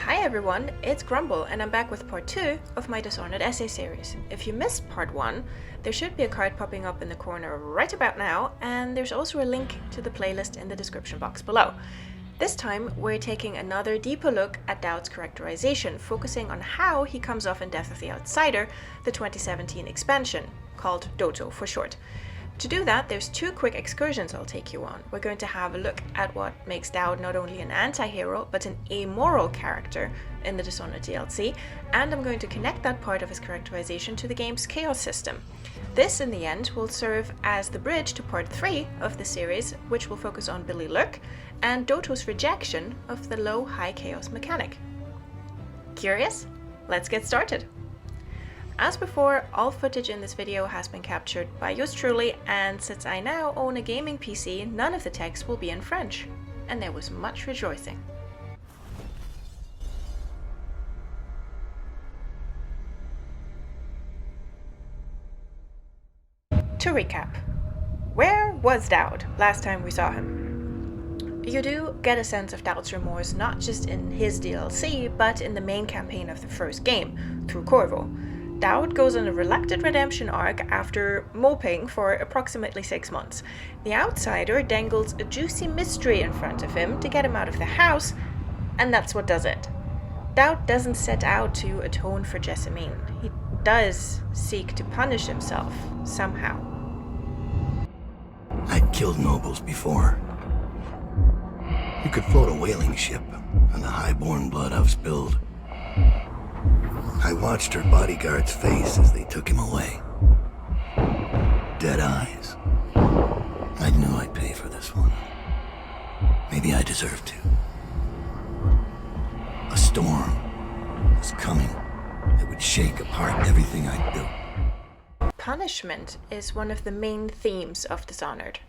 Hi everyone, it's Grumble and I'm back with part 2 of my Dishonored essay series. If you missed part 1, there should be a card popping up in the corner right about now, and there's also a link to the playlist in the description box below. This time we're taking another deeper look at Daud's characterization, focusing on how he comes off in Death of the Outsider, the 2017 expansion, called Doto for short. To do that, there's two quick excursions I'll take you on. We're going to have a look at what makes Daud not only an anti-hero, but an amoral character in the Dishonored DLC, and I'm going to connect that part of his characterization to the game's chaos system. This, in the end, will serve as the bridge to part 3 of the series, which will focus on Billy Lurk and Doto's rejection of the low-high chaos mechanic. Curious? Let's get started! As before, all footage in this video has been captured by yours truly, and since I now own a gaming PC, none of the text will be in French, and there was much rejoicing. To recap, where was Daud last time we saw him? You do get a sense of Daud's remorse not just in his DLC, but in the main campaign of the first game, through Corvo. Daud goes on a reluctant redemption arc after moping for approximately 6 months. The Outsider dangles a juicy mystery in front of him to get him out of the house, and that's what does it. Daud doesn't set out to atone for Jessamine. He does seek to punish himself, somehow. I'd killed nobles before. You could float a whaling ship, and the high-born blood I've spilled. I watched her bodyguard's face as they took him away. Dead eyes. I knew I'd pay for this one. Maybe I deserved to. A storm was coming that would shake apart everything I'd built. Punishment is one of the main themes of Dishonored.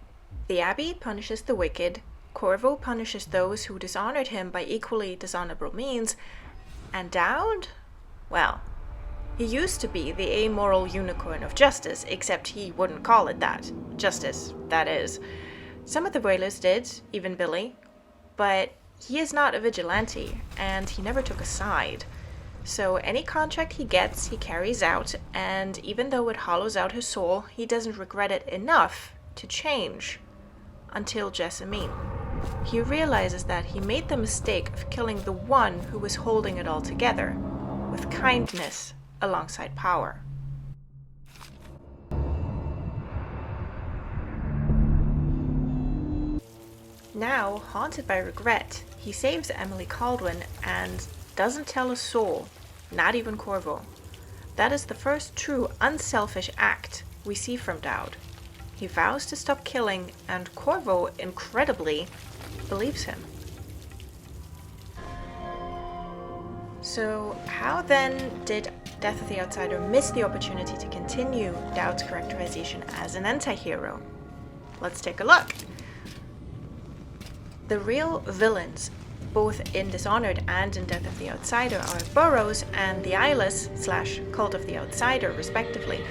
The Abbey punishes the wicked, Corvo punishes those who dishonored him by equally dishonorable means, and Daud? Well, he used to be the amoral unicorn of justice, except he wouldn't call it that. Justice, that is. Some of the Whalers did, even Billy, but he is not a vigilante, and he never took a side. So any contract he gets, he carries out, and even though it hollows out his soul, he doesn't regret it enough to change. Until Jessamine. He realizes that he made the mistake of killing the one who was holding it all together, with kindness alongside power. Now, haunted by regret, he saves Emily Kaldwin and doesn't tell a soul, not even Corvo. That is the first true unselfish act we see from Daud. He vows to stop killing, and Corvo, incredibly, believes him. So how then did Death of the Outsider miss the opportunity to continue Daud's characterization as an anti-hero? Let's take a look. The real villains, both in Dishonored and in Death of the Outsider, are Burroughs and the Eyeless / Cult of the Outsider, respectively.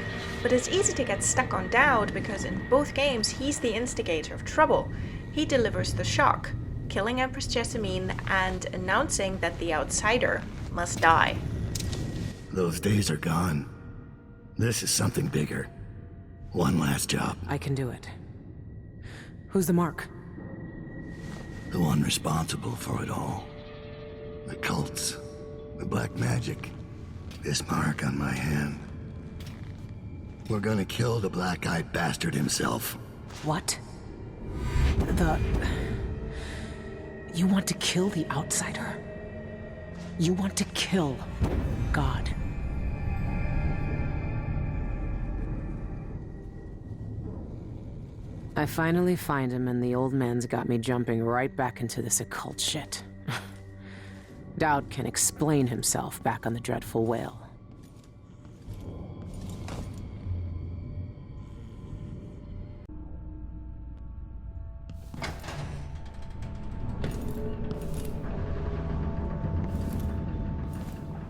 But it's easy to get stuck on Daud because in both games he's the instigator of trouble. He delivers the shock, killing Empress Jessamine and announcing that the Outsider must die. Those days are gone. This is something bigger. One last job. I can do it. Who's the mark? The one responsible for it all. The cults. The black magic. This mark on my hand. We're gonna kill the black-eyed bastard himself. What? You want to kill the Outsider? You want to kill God? I finally find him, and the old man's got me jumping right back into this occult shit. Daud can explain himself back on the Dreadful Whale.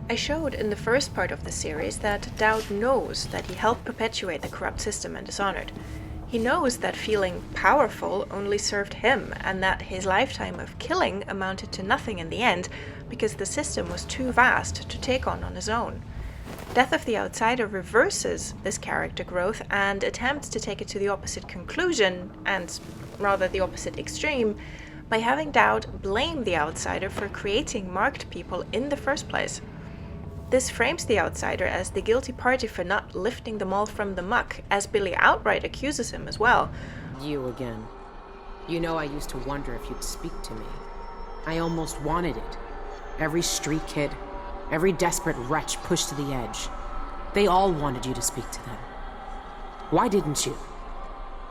I showed in the first part of the series that Daud knows that he helped perpetuate the corrupt system in Dishonored. He knows that feeling powerful only served him, and that his lifetime of killing amounted to nothing in the end, because the system was too vast to take on his own. Death of the Outsider reverses this character growth and attempts to take it to the opposite conclusion, and rather the opposite extreme, by having Dowd blame the Outsider for creating marked people in the first place. This frames the Outsider as the guilty party for not lifting them all from the muck, as Billy outright accuses him as well. You again. You know, I used to wonder if you'd speak to me. I almost wanted it. Every street kid, every desperate wretch pushed to the edge. They all wanted you to speak to them. Why didn't you?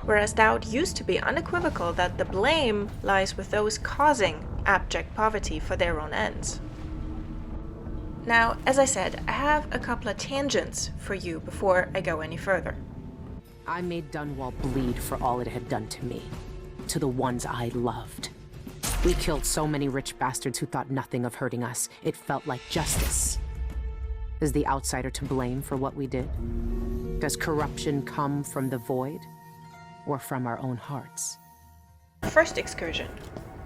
Whereas Dowd used to be unequivocal that the blame lies with those causing abject poverty for their own ends. Now, as I said, I have a couple of tangents for you before I go any further. I made Dunwall bleed for all it had done to me, to the ones I loved. We killed so many rich bastards who thought nothing of hurting us. It felt like justice. Is the Outsider to blame for what we did? Does corruption come from the void, or from our own hearts? First excursion.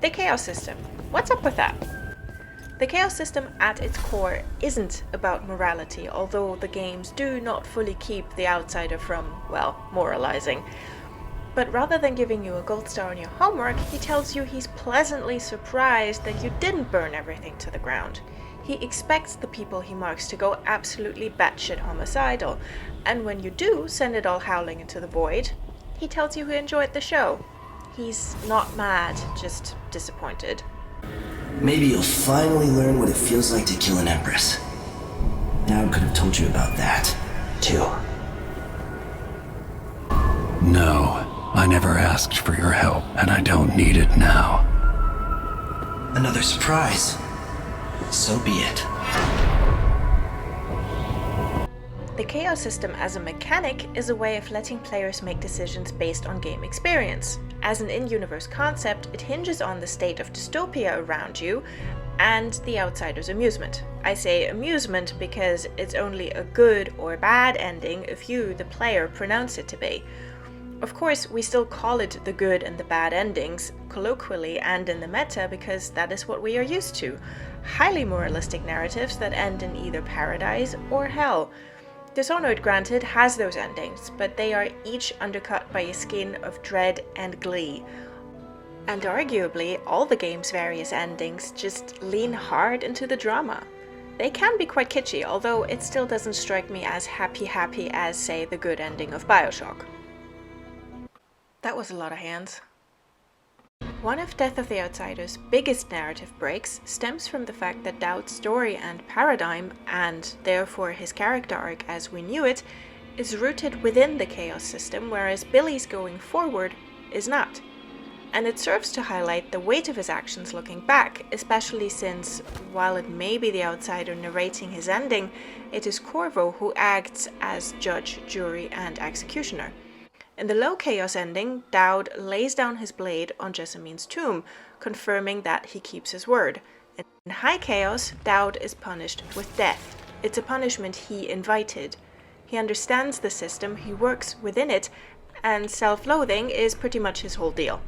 The Chaos System. What's up with that? The Chaos System at its core isn't about morality, although the games do not fully keep the Outsider from, well, moralizing. But rather than giving you a gold star on your homework, he tells you he's pleasantly surprised that you didn't burn everything to the ground. He expects the people he marks to go absolutely batshit homicidal, and when you do send it all howling into the void, he tells you he enjoyed the show. He's not mad, just disappointed. Maybe you'll finally learn what it feels like to kill an Empress. Dowd could have told you about that, too. No, I never asked for your help, and I don't need it now. Another surprise. So be it. The Chaos System as a mechanic is a way of letting players make decisions based on game experience. As an in-universe concept, it hinges on the state of dystopia around you and the Outsider's amusement. I say amusement because it's only a good or bad ending if you, the player, pronounce it to be. Of course, we still call it the good and the bad endings, colloquially and in the meta, because that is what we are used to. Highly moralistic narratives that end in either paradise or hell. Dishonored, granted, has those endings, but they are each undercut by a skin of dread and glee. And arguably, all the game's various endings just lean hard into the drama. They can be quite kitschy, although it still doesn't strike me as happy as, say, the good ending of BioShock. That was a lot of hands. One of Death of the Outsider's biggest narrative breaks stems from the fact that Dowd's story and paradigm, and therefore his character arc as we knew it, is rooted within the Chaos System, whereas Billy's going forward is not. And it serves to highlight the weight of his actions looking back, especially since, while it may be the Outsider narrating his ending, it is Corvo who acts as judge, jury, and executioner. In the low chaos ending, Dowd lays down his blade on Jessamine's tomb, confirming that he keeps his word. In high chaos, Dowd is punished with death. It's a punishment he invited. He understands the system, he works within it, and self-loathing is pretty much his whole deal.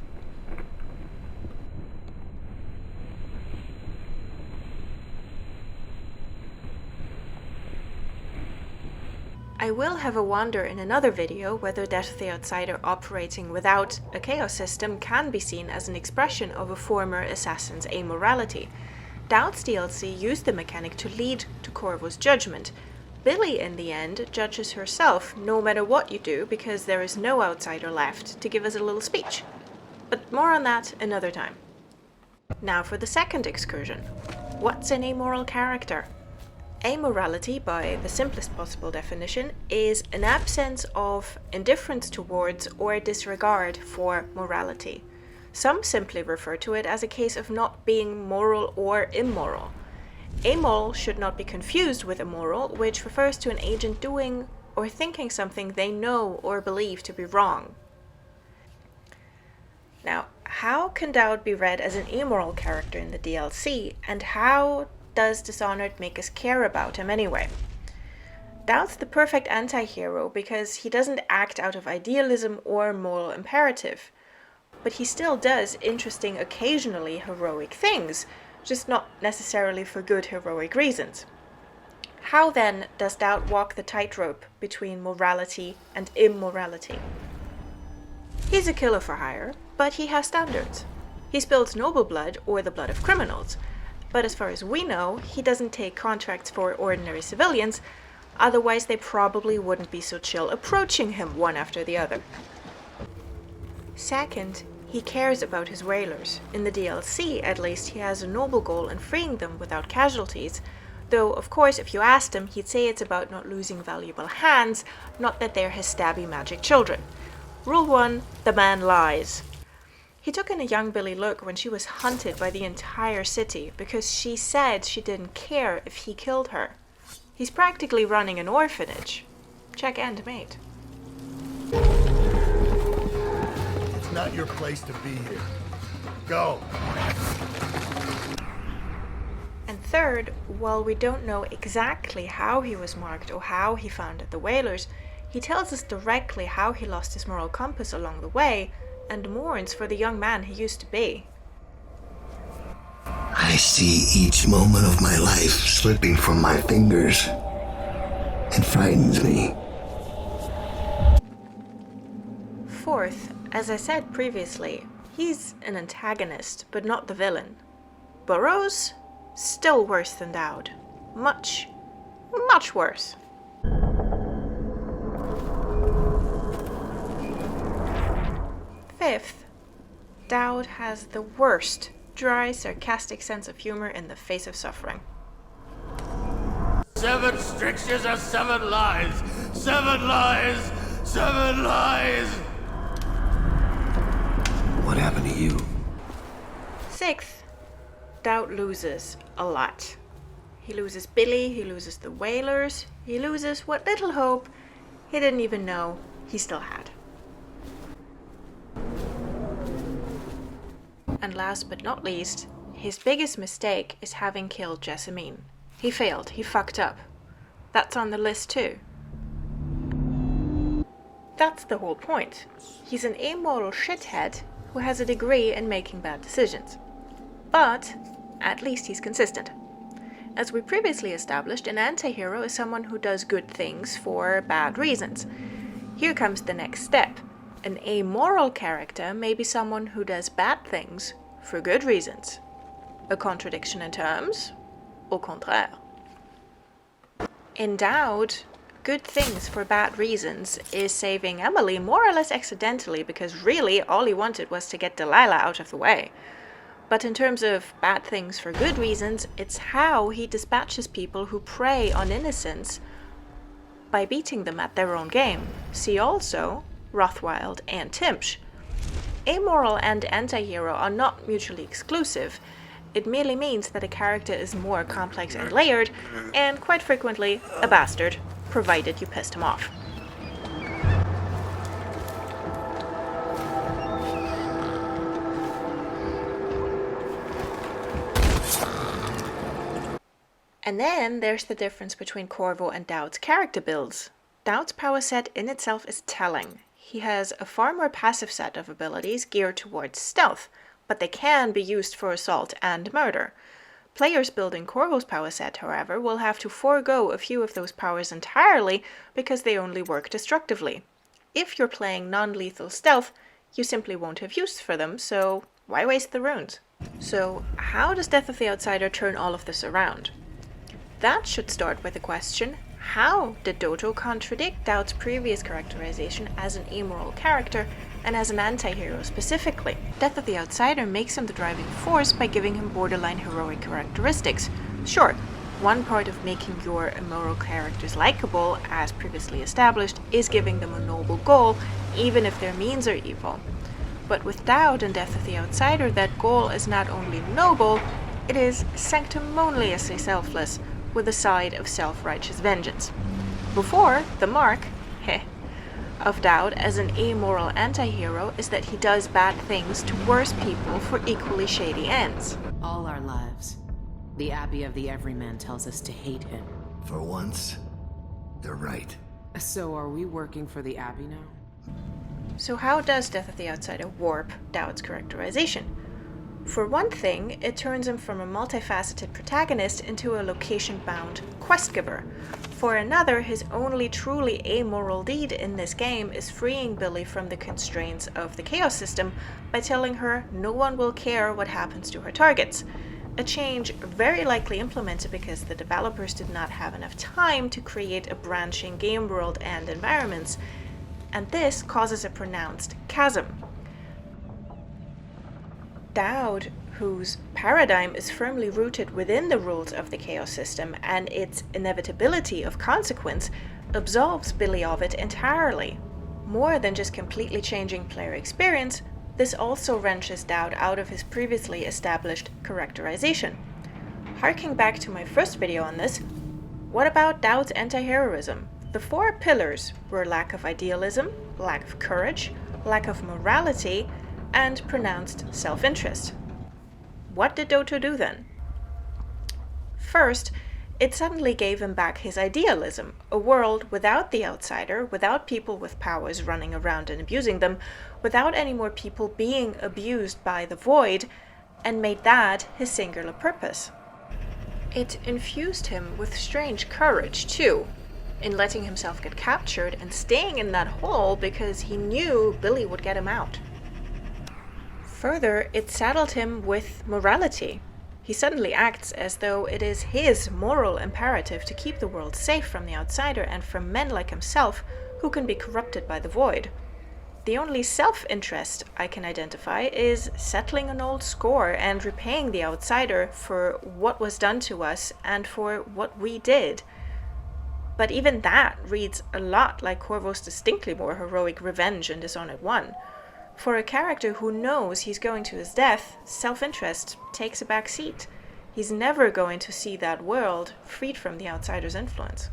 I will have a wonder in another video whether Death of the Outsider operating without a chaos system can be seen as an expression of a former assassin's amorality. Dowd's DLC used the mechanic to lead to Corvo's judgment. Billy, in the end, judges herself no matter what you do because there is no Outsider left to give us a little speech. But more on that another time. Now for the second excursion. What's an amoral character? Amorality, by the simplest possible definition, is an absence of indifference towards or disregard for morality. Some simply refer to it as a case of not being moral or immoral. Amoral should not be confused with immoral, which refers to an agent doing or thinking something they know or believe to be wrong. Now, how can Dowd be read as an amoral character in the DLC, and how does Dishonored make us care about him anyway? Dowd's the perfect anti-hero because he doesn't act out of idealism or moral imperative. But he still does interesting, occasionally heroic things, just not necessarily for good heroic reasons. How then does Dowd walk the tightrope between morality and immorality? He's a killer for hire, but he has standards. He spills noble blood or the blood of criminals, but as far as we know, he doesn't take contracts for ordinary civilians, otherwise they probably wouldn't be so chill approaching him one after the other. Second, he cares about his whalers. In the DLC, at least, he has a noble goal in freeing them without casualties, though of course if you asked him, he'd say it's about not losing valuable hands, not that they're his stabby magic children. Rule 1, the man lies. He took in a young Billy Look when she was hunted by the entire city because she said she didn't care if he killed her. He's practically running an orphanage. Check end mate. It's not your place to be here. Go. And third, while we don't know exactly how he was marked or how he founded the Whalers, he tells us directly how he lost his moral compass along the way and mourns for the young man he used to be. I see each moment of my life slipping from my fingers. It frightens me. Fourth, as I said previously, he's an antagonist, but not the villain. Burroughs? Still worse than Dowd. Much, much worse. Fifth, Dowd has the worst, dry, sarcastic sense of humor in the face of suffering. 7 strictures are 7 lies! 7 lies! 7 lies! What happened to you? Sixth, Dowd loses a lot. He loses Billy, he loses the Whalers, he loses what little hope he didn't even know he still had. And last but not least, his biggest mistake is having killed Jessamine. He failed, he fucked up. That's on the list too. That's the whole point. He's an amoral shithead who has a degree in making bad decisions. But at least he's consistent. As we previously established, an anti-hero is someone who does good things for bad reasons. Here comes the next step. An amoral character may be someone who does bad things for good reasons. A contradiction in terms? Au contraire. In Dowd, good things for bad reasons is saving Emily more or less accidentally because really all he wanted was to get Delilah out of the way. But in terms of bad things for good reasons, it's how he dispatches people who prey on innocents by beating them at their own game. See also Rothwild and Timsh. Amoral and anti-hero are not mutually exclusive. It merely means that a character is more complex and layered, and quite frequently a bastard, provided you pissed him off. And then there's the difference between Corvo and Dowd's character builds. Dowd's power set in itself is telling. He has a far more passive set of abilities geared towards stealth, but they can be used for assault and murder. Players building Corvo's power set, however, will have to forego a few of those powers entirely because they only work destructively. If you're playing non-lethal stealth, you simply won't have use for them, so why waste the runes? So how does Death of the Outsider turn all of this around? That should start with the question, how did Doto contradict Dowd's previous characterization as an amoral character and as an anti-hero specifically? Death of the Outsider makes him the driving force by giving him borderline heroic characteristics. Sure, one part of making your immoral characters likable, as previously established, is giving them a noble goal, even if their means are evil. But with Dowd and Death of the Outsider, that goal is not only noble, it is sanctimoniously selfless, with a side of self-righteous vengeance. Before, the mark, of Dowd as an amoral anti-hero is that he does bad things to worse people for equally shady ends. All our lives, the Abbey of the Everyman tells us to hate him. For once, They're right. So are we working for the Abbey now? So how does Death of the Outsider warp Dowd's characterization? For one thing, it turns him from a multifaceted protagonist into a location-bound quest giver. For another, his only truly amoral deed in this game is freeing Billy from the constraints of the Chaos system by telling her no one will care what happens to her targets. A change very likely implemented because the developers did not have enough time to create a branching game world and environments, and this causes a pronounced chasm. Dowd, whose paradigm is firmly rooted within the rules of the Chaos system and its inevitability of consequence, absolves Billy of it entirely. More than just completely changing player experience, this also wrenches Dowd out of his previously established characterization. Harking back to my first video on this, what about Dowd's anti-heroism? The 4 pillars were lack of idealism, lack of courage, lack of morality, and pronounced self-interest. What did Dotto do then? First, it suddenly gave him back his idealism, a world without the outsider, without people with powers running around and abusing them, without any more people being abused by the void, and made that his singular purpose. It infused him with strange courage, too, in letting himself get captured and staying in that hole because he knew Billy would get him out. Further, it saddled him with morality. He suddenly acts as though it is his moral imperative to keep the world safe from the outsider and from men like himself who can be corrupted by the void. The only self-interest I can identify is settling an old score and repaying the outsider for what was done to us and for what we did. But even that reads a lot like Corvo's distinctly more heroic revenge in Dishonored 1. For a character who knows he's going to his death, self-interest takes a back seat. He's never going to see that world freed from the outsider's influence.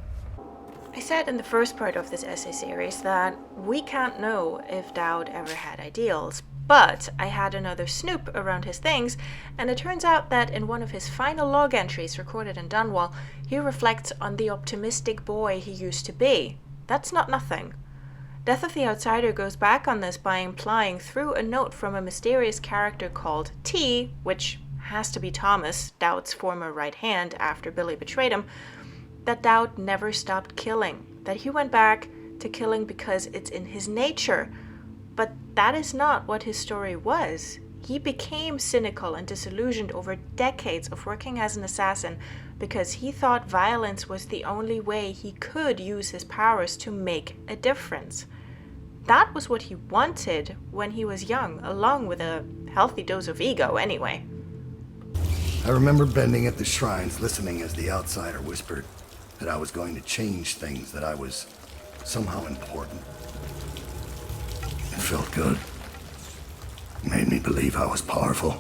I said in the first part of this essay series that we can't know if Dowd ever had ideals, but I had another snoop around his things, and it turns out that in one of his final log entries recorded in Dunwall, he reflects on the optimistic boy he used to be. That's not nothing. Death of the Outsider goes back on this by implying through a note from a mysterious character called T, which has to be Thomas, Dowd's former right hand after Billy betrayed him, that Dowd never stopped killing, that he went back to killing because it's in his nature. But that is not what his story was. He became cynical and disillusioned over decades of working as an assassin because he thought violence was the only way he could use his powers to make a difference. That was what he wanted when he was young, along with a healthy dose of ego anyway. I remember bending at the shrines, listening as the outsider whispered that I was going to change things, that I was somehow important. It felt good. It made me believe I was powerful.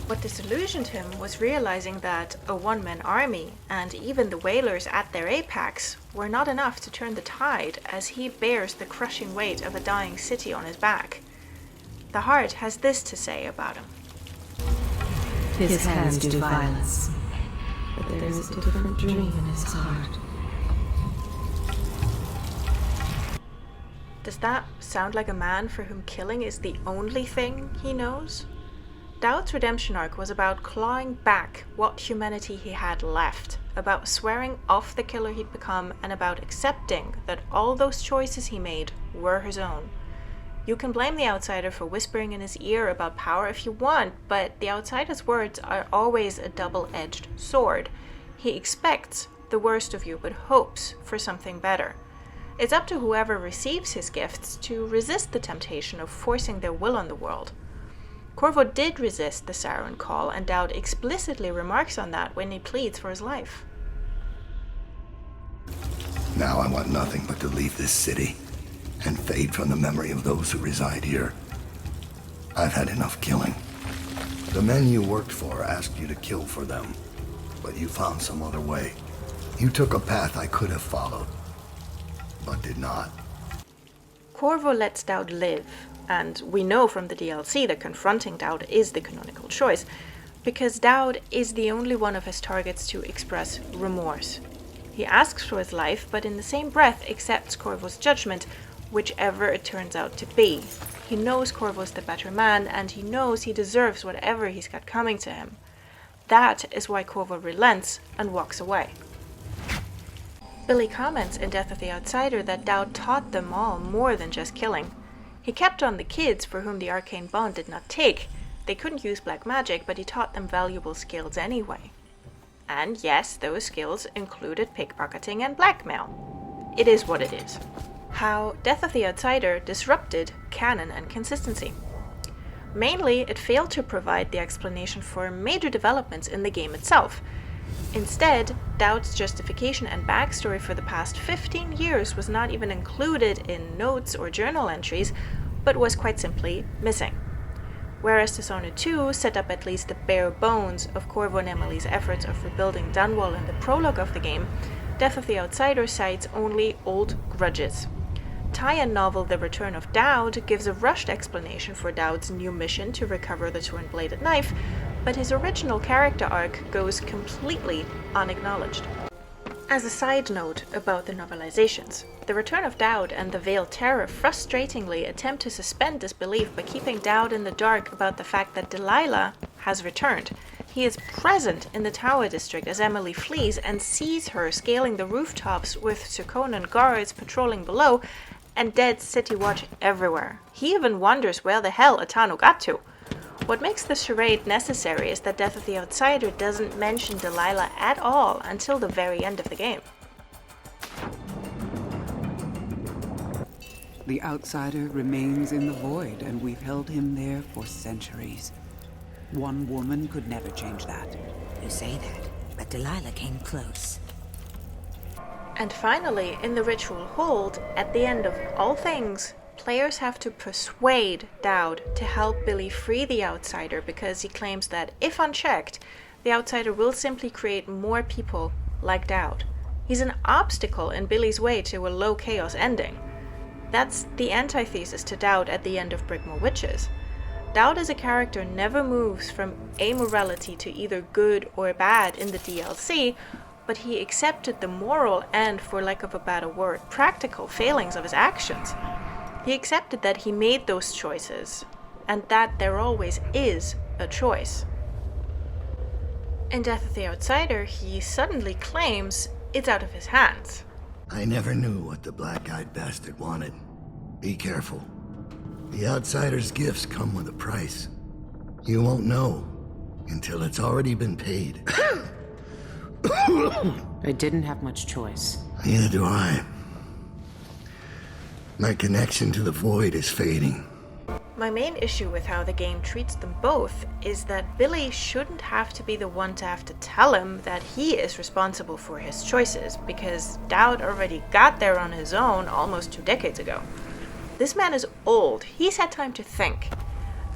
What disillusioned him was realizing that a one-man army, and even the Whalers at their apex, were not enough to turn the tide as he bears the crushing weight of a dying city on his back. The Heart has this to say about him. His hands do violence, but there is a different dream in his heart. Does that sound like a man for whom killing is the only thing he knows? Dowd's redemption arc was about clawing back what humanity he had left, about swearing off the killer he'd become, and about accepting that all those choices he made were his own. You can blame the outsider for whispering in his ear about power if you want, but the outsider's words are always a double-edged sword. He expects the worst of you, but hopes for something better. It's up to whoever receives his gifts to resist the temptation of forcing their will on the world. Corvo did resist the siren call, and Dowd explicitly remarks on that when he pleads for his life. Now I want nothing but to leave this city and fade from the memory of those who reside here. I've had enough killing. The men you worked for asked you to kill for them, but you found some other way. You took a path I could have followed, but did not. Corvo lets Dowd live, and we know from the DLC that confronting Dowd is the canonical choice, because Dowd is the only one of his targets to express remorse. He asks for his life, but in the same breath accepts Corvo's judgment, whichever it turns out to be. He knows Corvo's the better man, and he knows he deserves whatever he's got coming to him. That is why Corvo relents and walks away. Billy comments in Death of the Outsider that Daud taught them all more than just killing. He kept on the kids for whom the arcane bond did not take. They couldn't use black magic, but he taught them valuable skills anyway. And yes, those skills included pickpocketing and blackmail. It is what it is. How Death of the Outsider disrupted canon and consistency. Mainly, it failed to provide the explanation for major developments in the game itself. Instead, Daud's justification and backstory for the past 15 years was not even included in notes or journal entries, but was quite simply missing. Whereas Dishonored 2 set up at least the bare bones of Corvo and Emily's efforts of rebuilding Dunwall in the prologue of the game, Death of the Outsider cites only old grudges. Tie-in novel The Return of Daud gives a rushed explanation for Daud's new mission to recover the twin-bladed knife, but his original character arc goes completely unacknowledged. As a side note about the novelizations, The Return of Daud and The Veiled Terror frustratingly attempt to suspend disbelief by keeping Daud in the dark about the fact that Delilah has returned. He is present in the Tower District as Emily flees and sees her scaling the rooftops with Serkonan guards patrolling below and dead city watch everywhere. He even wonders where the hell Atano got to. What makes this charade necessary is that Death of the Outsider doesn't mention Delilah at all until the very end of the game. The Outsider remains in the void, and we've held him there for centuries. One woman could never change that. You say that, but Delilah came close. And finally, in the Ritual Hold, at the end of all things, players have to persuade Daud to help Billy free the Outsider because he claims that, if unchecked, the Outsider will simply create more people like Daud. He's an obstacle in Billy's way to a low chaos ending. That's the antithesis to Daud at the end of Brickmore Witches. Daud as a character never moves from amorality to either good or bad in the DLC, but he accepted the moral and, for lack of a better word, practical failings of his actions. He accepted that he made those choices, and that there always is a choice. In Death of the Outsider, he suddenly claims it's out of his hands. I never knew what the black-eyed bastard wanted. Be careful. The Outsider's gifts come with a price. You won't know until it's already been paid. I didn't have much choice. Neither do I. My connection to the void is fading. My main issue with how the game treats them both is that Billy shouldn't have to be the one to have to tell him that he is responsible for his choices, because Daud already got there on his own almost 2 decades ago. This man is old. He's had time to think.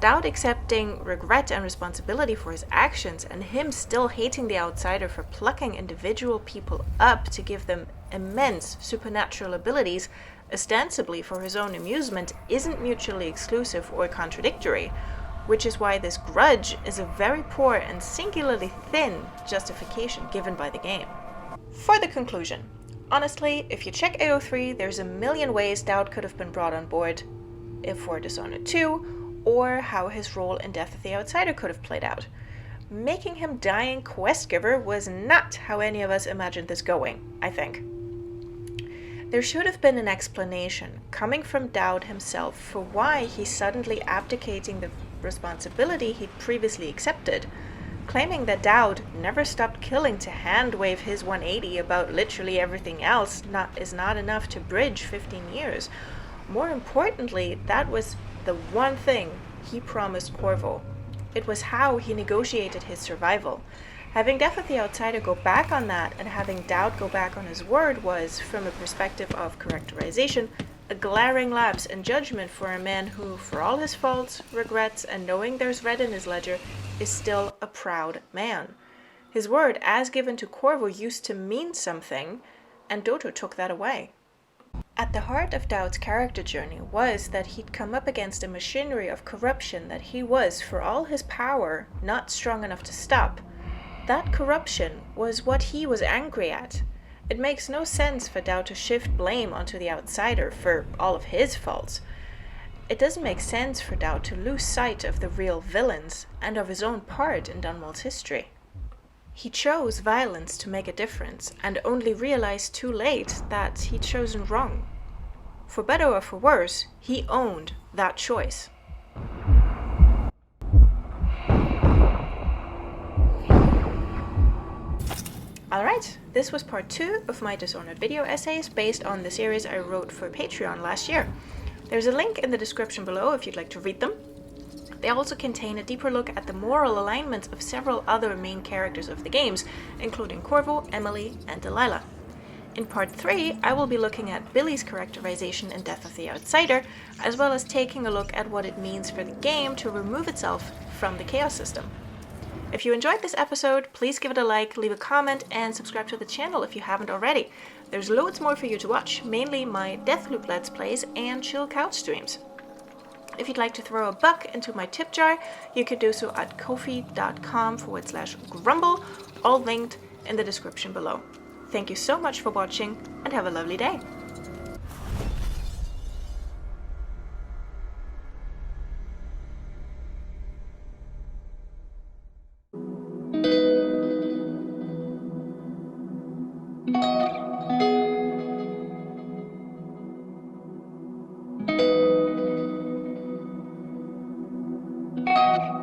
Daud accepting regret and responsibility for his actions, and him still hating the Outsider for plucking individual people up to give them immense supernatural abilities, ostensibly for his own amusement, isn't mutually exclusive or contradictory, which is why this grudge is a very poor and singularly thin justification given by the game. For the conclusion, honestly, if you check AO3, there's a million ways Daud could have been brought on board for Dishonored 2, or how his role in Death of the Outsider could have played out. Making him dying quest giver was not how any of us imagined this going, I think. There should have been an explanation coming from Daud himself for why he's suddenly abdicating the responsibility he'd previously accepted, claiming that Daud never stopped killing to hand-wave his 180 about literally everything else is not enough to bridge 15 years. More importantly, that was the one thing he promised Corvo. It was how he negotiated his survival. Having Death of the Outsider go back on that and having Daud go back on his word was, from a perspective of characterization, a glaring lapse in judgment for a man who, for all his faults, regrets, and knowing there's red in his ledger, is still a proud man. His word, as given to Corvo, used to mean something, and Doto took that away. At the heart of Daud's character journey was that he'd come up against a machinery of corruption that he was, for all his power, not strong enough to stop. That corruption was what he was angry at, It makes no sense for Dao to shift blame onto the outsider for all of his faults. It doesn't make sense for Dao to lose sight of the real villains and of his own part in Dunwall's history. He chose violence to make a difference and only realized too late that he'd chosen wrong. For better or for worse, he owned that choice. Alright, this was part 2 of my Dishonored video essays based on the series I wrote for Patreon last year. There's a link in the description below if you'd like to read them. They also contain a deeper look at the moral alignments of several other main characters of the games, including Corvo, Emily, and Delilah. In part 3, I will be looking at Billy's characterization in Death of the Outsider, as well as taking a look at what it means for the game to remove itself from the Chaos system. If you enjoyed this episode, please give it a like, leave a comment, and subscribe to the channel if you haven't already. There's loads more for you to watch, mainly my Deathloop Let's Plays and chill couch streams. If you'd like to throw a buck into my tip jar, you could do so at ko-fi.com/grumble, all linked in the description below. Thank you so much for watching, and have a lovely day.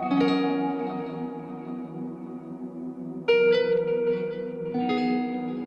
Thank you.